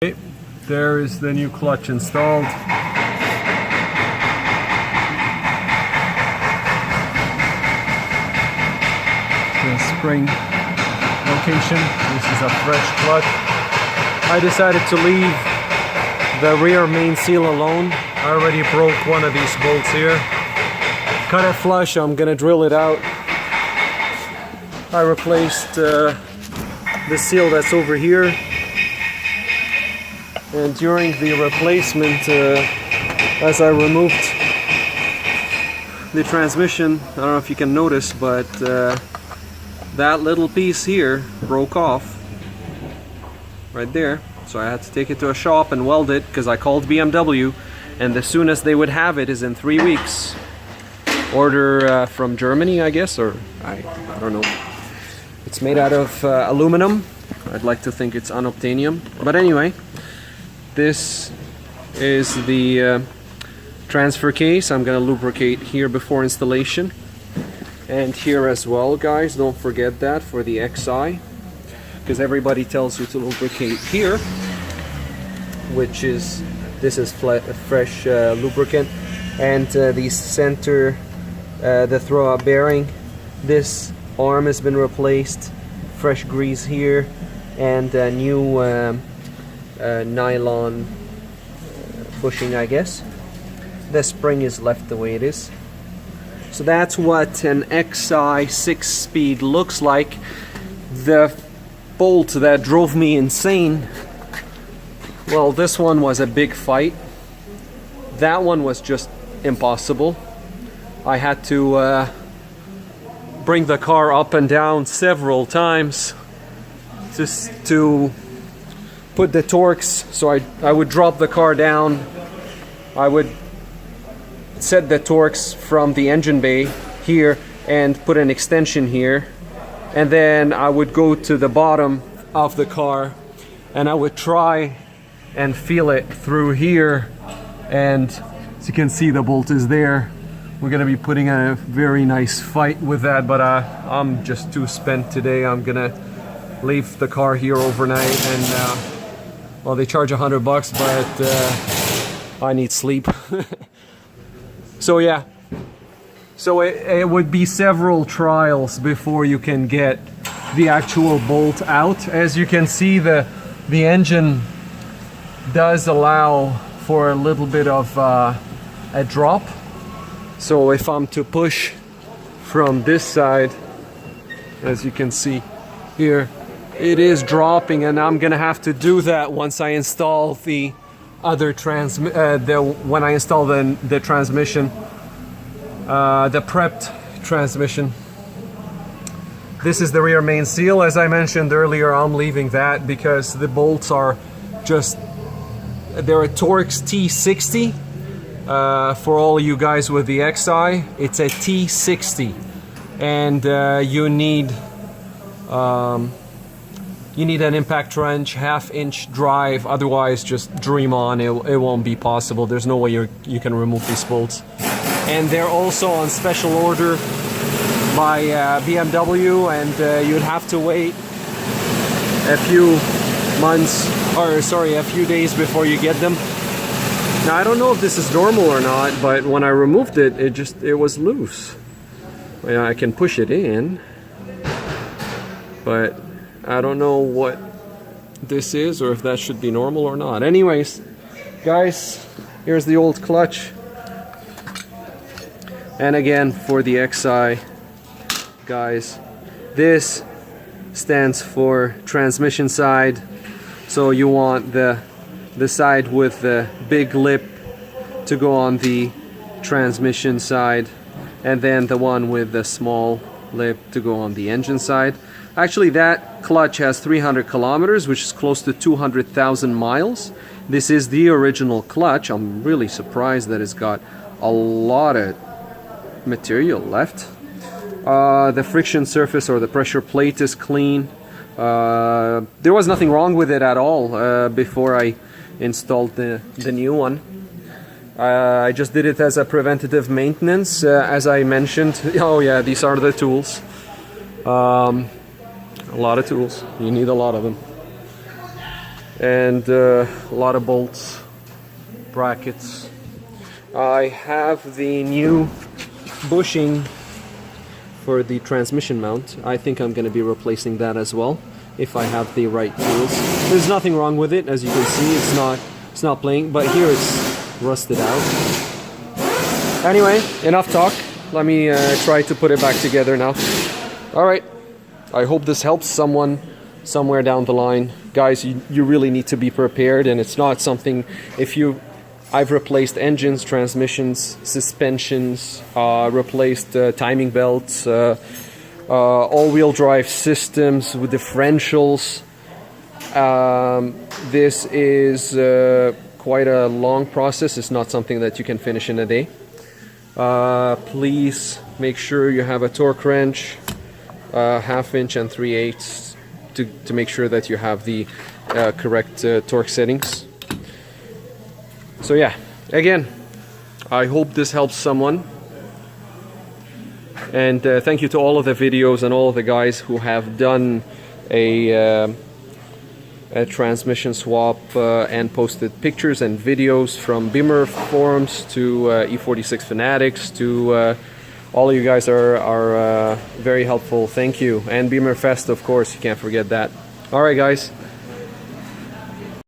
Okay, there is the new clutch installed. The spring location. This is a fresh clutch. I decided to leave the rear main seal alone. I already broke one of these bolts here. Cut it flush, I'm gonna drill it out. I replaced the seal that's over here. And during the replacement, as I removed the transmission, I don't know if you can notice, but that little piece here broke off right there. So I had to take it to a shop and weld it because I called BMW, and the soonest they would have it is in 3 weeks. Order from Germany, I guess, or I don't know. It's made out of aluminum. I'd like to think it's unobtainium, but anyway. This is the transfer case. I'm gonna lubricate here before installation, and here as well, guys. Don't forget that for the XI, because everybody tells you to lubricate here, which is this is fresh lubricant, and the center, the throwout bearing. This arm has been replaced. Fresh grease here, and a new nylon bushing, I guess. The spring is left the way it is. So that's what an XI 6-speed looks like. The bolt that drove me insane, well, this one was a big fight. That one was just impossible. I had to bring the car up and down several times just to put the torques. So I would drop the car down, I would set the torques from the engine bay here and put an extension here, and then I would go to the bottom of the car and I would try and feel it through here, and as you can see, the bolt is there. We're gonna be putting a very nice fight with that, but I'm just too spent today. I'm gonna leave the car here overnight, and well, they charge $100, but I need sleep. So yeah, so it would be several trials before you can get the actual bolt out. As you can see, the engine does allow for a little bit of a drop. So if I'm to push from this side, as you can see here, it is dropping, and I'm gonna have to do that once I install the other when I install the transmission, the prepped transmission. This is the rear main seal. As I mentioned earlier, I'm leaving that because the bolts are just, they're a Torx T60. For all you guys with the XI, it's a T60, and you need an impact wrench, 1/2-inch drive, otherwise just dream on, it won't be possible. There's no way you can remove these bolts. And they're also on special order by BMW, and you'd have to wait a few months, or sorry, a few days before you get them. Now I don't know if this is normal or not, but when I removed it, it was loose. Well, I can push it in, but I don't know what this is, or if that should be normal or not. Anyways, guys, here's the old clutch. And again, for the XI, guys, this stands for transmission side. So you want the side with the big lip to go on the transmission side, and then the one with the small lip to go on the engine side. Actually, that clutch has 300 kilometers, which is close to 200,000 miles. This is the original clutch. I'm really surprised that it's got a lot of material left. The friction surface, or the pressure plate, is clean. There was nothing wrong with it at all before I installed the new one. I just did it as a preventative maintenance, as I mentioned. Oh yeah, these are the tools. A lot of tools. You need a lot of them. and a lot of bolts, brackets. I have the new bushing for the transmission mount. I think I'm going to be replacing that as well if I have the right tools. There's nothing wrong with it, as you can see. It's not playing, but here it's rusted out. Anyway, enough talk. Let me try to put it back together now. All right. I hope this helps someone somewhere down the line. Guys, you really need to be prepared, and it's not something, I've replaced engines, transmissions, suspensions, replaced timing belts, all-wheel drive systems with differentials. This is quite a long process. It's not something that you can finish in a day. Please make sure you have a torque wrench, 1/2 inch and 3/8 to make sure that you have the correct torque settings. So yeah, again, I hope this helps someone, and thank you to all of the videos and all of the guys who have done a transmission swap and posted pictures and videos, from Beamer forums to E46 fanatics to all of you guys are very helpful. Thank you. And Beamer Fest, of course, you can't forget that. All right, guys.